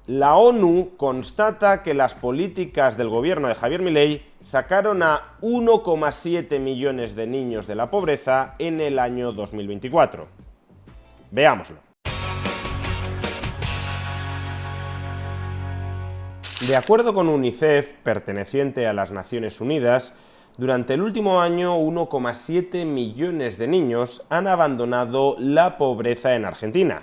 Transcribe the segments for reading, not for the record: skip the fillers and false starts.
La ONU constata que las políticas del gobierno de Javier Milei sacaron a 1,7 millones de niños de la pobreza en el año 2024. Veámoslo. De acuerdo con UNICEF, perteneciente a las Naciones Unidas, durante el último año 1,7 millones de niños han abandonado la pobreza en Argentina.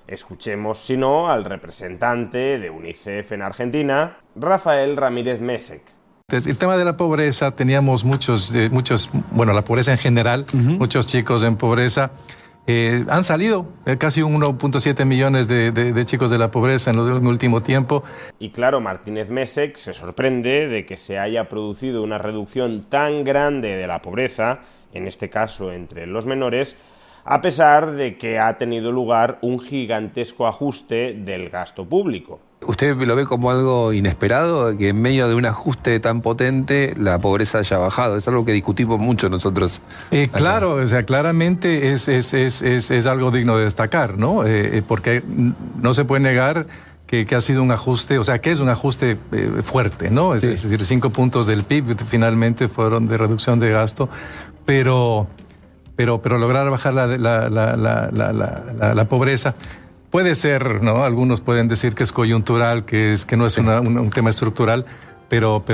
Escuchemos, si no, al representante de UNICEF en Argentina, Rafael Ramírez Messek. El tema de la pobreza, teníamos la pobreza en general, muchos chicos en pobreza. Han salido casi 1,7 millones de chicos de la pobreza en el último tiempo. Y claro, Martínez Messek se sorprende de que se haya producido una reducción tan grande de la pobreza, en este caso entre los menores, a pesar de que ha tenido lugar un gigantesco ajuste del gasto público. ¿Usted lo ve como algo inesperado, que en medio de un ajuste tan potente la pobreza haya bajado? Es algo que discutimos mucho nosotros. Claro, o sea, claramente es algo digno de destacar, ¿no? Porque no se puede negar que ha sido un ajuste, o sea, que es un ajuste fuerte, ¿no? Sí. Es decir, 5 puntos del PIB finalmente fueron de reducción de gasto, pero lograr bajar la pobreza puede ser, ¿no? Algunos pueden decir que es coyuntural, que no es un tema estructural, pero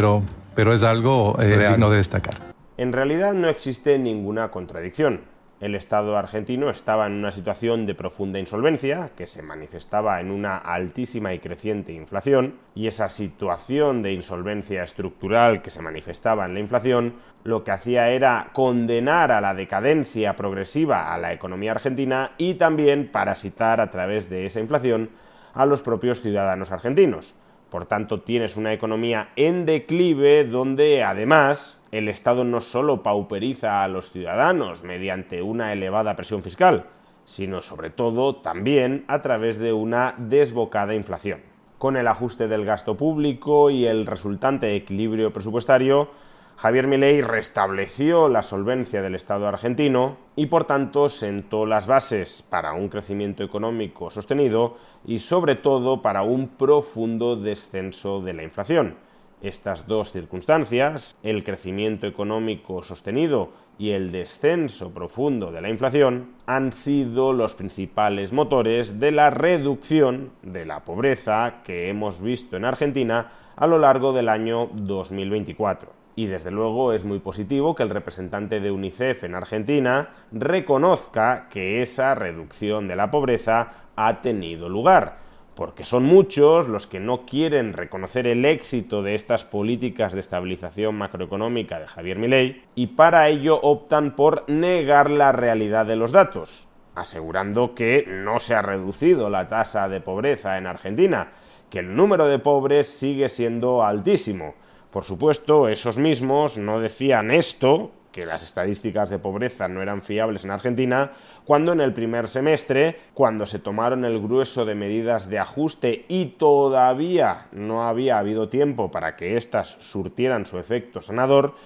es algo digno de destacar. En realidad no existe ninguna contradicción. El Estado argentino estaba en una situación de profunda insolvencia, que se manifestaba en una altísima y creciente inflación, y esa situación de insolvencia estructural que se manifestaba en la inflación, lo que hacía era condenar a la decadencia progresiva a la economía argentina y también parasitar a través de esa inflación a los propios ciudadanos argentinos. Por tanto, tienes una economía en declive donde, además, el Estado no solo pauperiza a los ciudadanos mediante una elevada presión fiscal, sino sobre todo también a través de una desbocada inflación. Con el ajuste del gasto público y el resultante equilibrio presupuestario, Javier Milei restableció la solvencia del Estado argentino y, por tanto, sentó las bases para un crecimiento económico sostenido y, sobre todo, para un profundo descenso de la inflación. Estas dos circunstancias, el crecimiento económico sostenido y el descenso profundo de la inflación, han sido los principales motores de la reducción de la pobreza que hemos visto en Argentina a lo largo del año 2024. Y desde luego es muy positivo que el representante de UNICEF en Argentina reconozca que esa reducción de la pobreza ha tenido lugar, porque son muchos los que no quieren reconocer el éxito de estas políticas de estabilización macroeconómica de Javier Milei y para ello optan por negar la realidad de los datos, asegurando que no se ha reducido la tasa de pobreza en Argentina, que el número de pobres sigue siendo altísimo. Por supuesto, esos mismos no decían esto, que las estadísticas de pobreza no eran fiables en Argentina, cuando en el primer semestre, cuando se tomaron el grueso de medidas de ajuste y todavía no había habido tiempo para que éstas surtieran su efecto sanador,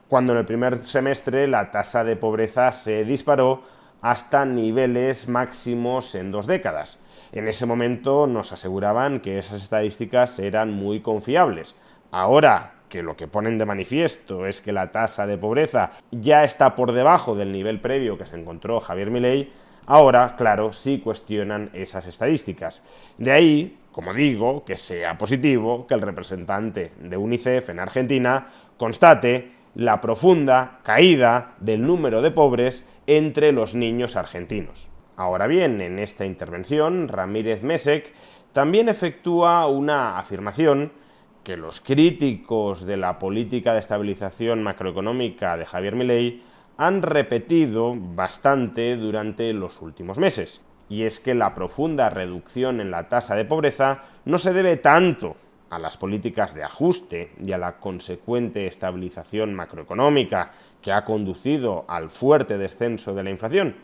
cuando en el primer semestre la tasa de pobreza se disparó hasta niveles máximos en 2 décadas. En ese momento nos aseguraban que esas estadísticas eran muy confiables. Ahora que lo que ponen de manifiesto es que la tasa de pobreza ya está por debajo del nivel previo que se encontró Javier Milei, ahora, claro, sí cuestionan esas estadísticas. De ahí, como digo, que sea positivo que el representante de UNICEF en Argentina constate la profunda caída del número de pobres entre los niños argentinos. Ahora bien, en esta intervención, Ramírez Messek también efectúa una afirmación que los críticos de la política de estabilización macroeconómica de Javier Milei han repetido bastante durante los últimos meses. Y es que la profunda reducción en la tasa de pobreza no se debe tanto a las políticas de ajuste y a la consecuente estabilización macroeconómica que ha conducido al fuerte descenso de la inflación,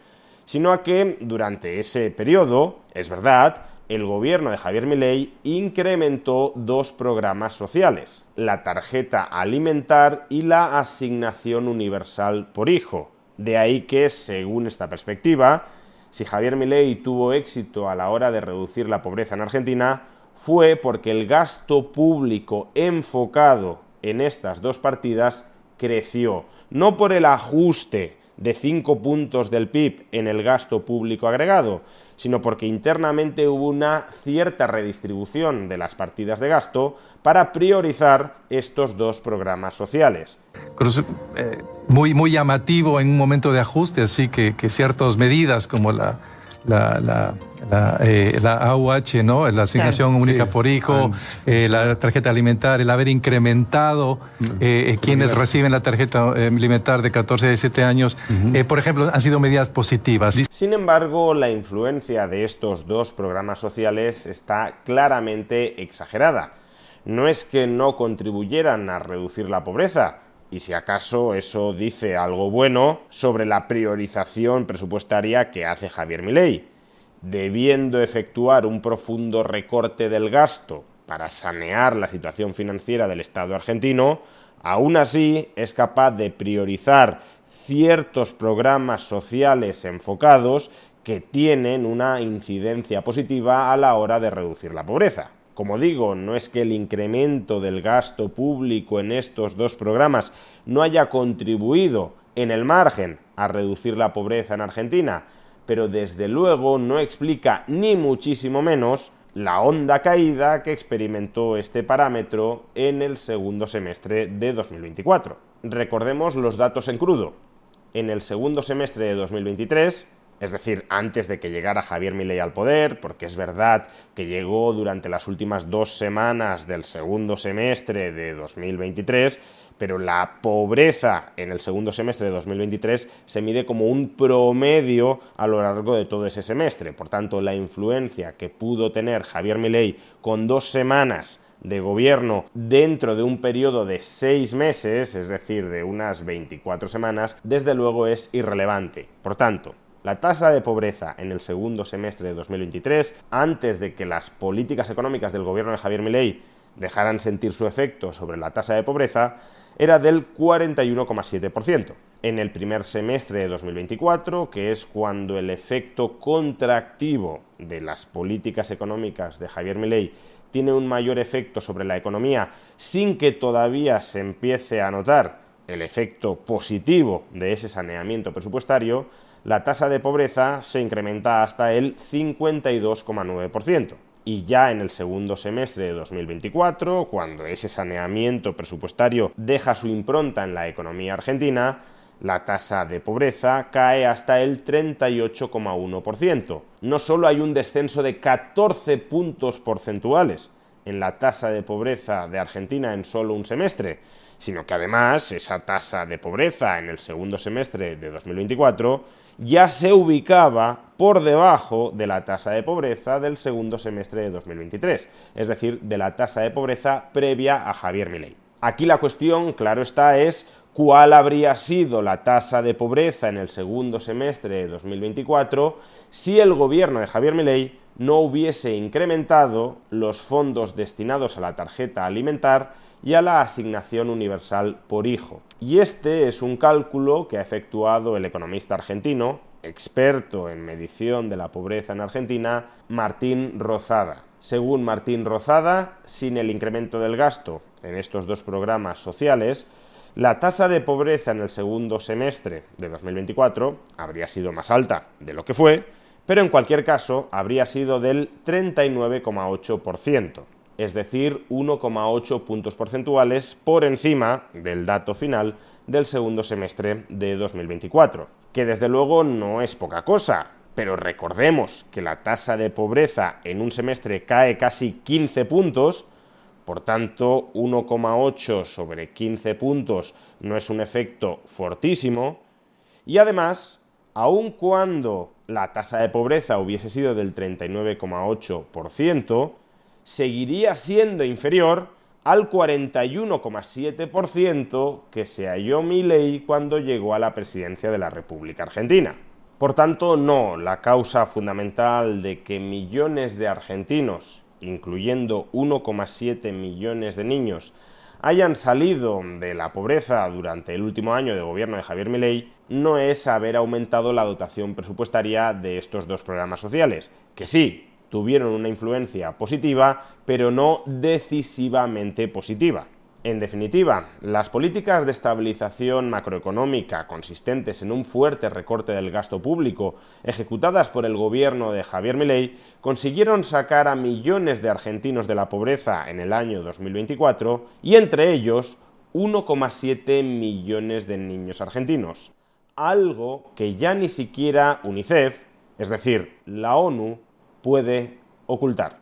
sino a que durante ese periodo, es verdad, el gobierno de Javier Milei incrementó 2 programas sociales, la tarjeta alimentar y la asignación universal por hijo. De ahí que, según esta perspectiva, si Javier Milei tuvo éxito a la hora de reducir la pobreza en Argentina, fue porque el gasto público enfocado en estas dos partidas creció, no por el ajuste de 5 puntos del PIB en el gasto público agregado, sino porque internamente hubo una cierta redistribución de las partidas de gasto para priorizar estos dos programas sociales. Muy llamativo en un momento de ajuste, así que ciertas medidas como la AUH, ¿no? La asignación única por hijo, la tarjeta alimentaria, el haber incrementado quienes reciben la tarjeta alimentar de 14 a 17 años, por ejemplo, han sido medidas positivas. Sin embargo, la influencia de estos dos programas sociales está claramente exagerada. No es que no contribuyeran a reducir la pobreza, y si acaso eso dice algo bueno sobre la priorización presupuestaria que hace Javier Milei. Debiendo efectuar un profundo recorte del gasto para sanear la situación financiera del Estado argentino, aún así es capaz de priorizar ciertos programas sociales enfocados que tienen una incidencia positiva a la hora de reducir la pobreza. Como digo, no es que el incremento del gasto público en estos dos programas no haya contribuido en el margen a reducir la pobreza en Argentina, pero desde luego no explica ni muchísimo menos la honda caída que experimentó este parámetro en el segundo semestre de 2024. Recordemos los datos en crudo. En el segundo semestre de 2023, es decir, antes de que llegara Javier Milei al poder, porque es verdad que llegó durante las últimas 2 semanas del segundo semestre de 2023, pero la pobreza en el segundo semestre de 2023 se mide como un promedio a lo largo de todo ese semestre. Por tanto, la influencia que pudo tener Javier Milei con 2 semanas de gobierno dentro de un periodo de 6 meses, es decir, de unas 24 semanas, desde luego es irrelevante. Por tanto, la tasa de pobreza en el segundo semestre de 2023, antes de que las políticas económicas del gobierno de Javier Milei dejaran sentir su efecto sobre la tasa de pobreza, era del 41,7%. En el primer semestre de 2024, que es cuando el efecto contractivo de las políticas económicas de Javier Milei tiene un mayor efecto sobre la economía sin que todavía se empiece a notar el efecto positivo de ese saneamiento presupuestario, la tasa de pobreza se incrementa hasta el 52,9%. Y ya en el segundo semestre de 2024, cuando ese saneamiento presupuestario deja su impronta en la economía argentina, la tasa de pobreza cae hasta el 38,1%. No solo hay un descenso de 14 puntos porcentuales en la tasa de pobreza de Argentina en solo un semestre, sino que además esa tasa de pobreza en el segundo semestre de 2024 ya se ubicaba por debajo de la tasa de pobreza del segundo semestre de 2023, es decir, de la tasa de pobreza previa a Javier Milei. Aquí la cuestión, claro está, es cuál habría sido la tasa de pobreza en el segundo semestre de 2024 si el gobierno de Javier Milei no hubiese incrementado los fondos destinados a la tarjeta alimentar y a la asignación universal por hijo. Y este es un cálculo que ha efectuado el economista argentino, experto en medición de la pobreza en Argentina, Martín Rozada. Según Martín Rozada, sin el incremento del gasto en estos dos programas sociales, la tasa de pobreza en el segundo semestre de 2024 habría sido más alta de lo que fue, pero en cualquier caso habría sido del 39,8%. Es decir, 1,8 puntos porcentuales por encima del dato final del segundo semestre de 2024, que desde luego no es poca cosa, pero recordemos que la tasa de pobreza en un semestre cae casi 15 puntos, por tanto 1,8 sobre 15 puntos no es un efecto fortísimo, y además, aun cuando la tasa de pobreza hubiese sido del 39,8%, seguiría siendo inferior al 41,7% que se halló Milei cuando llegó a la presidencia de la República Argentina. Por tanto, no, la causa fundamental de que millones de argentinos, incluyendo 1,7 millones de niños, hayan salido de la pobreza durante el último año de gobierno de Javier Milei no es haber aumentado la dotación presupuestaria de estos dos programas sociales, que sí, tuvieron una influencia positiva, pero no decisivamente positiva. En definitiva, las políticas de estabilización macroeconómica consistentes en un fuerte recorte del gasto público ejecutadas por el gobierno de Javier Milei consiguieron sacar a millones de argentinos de la pobreza en el año 2024 y entre ellos 1,7 millones de niños argentinos, algo que ya ni siquiera UNICEF, es decir, la ONU, puede ocultar.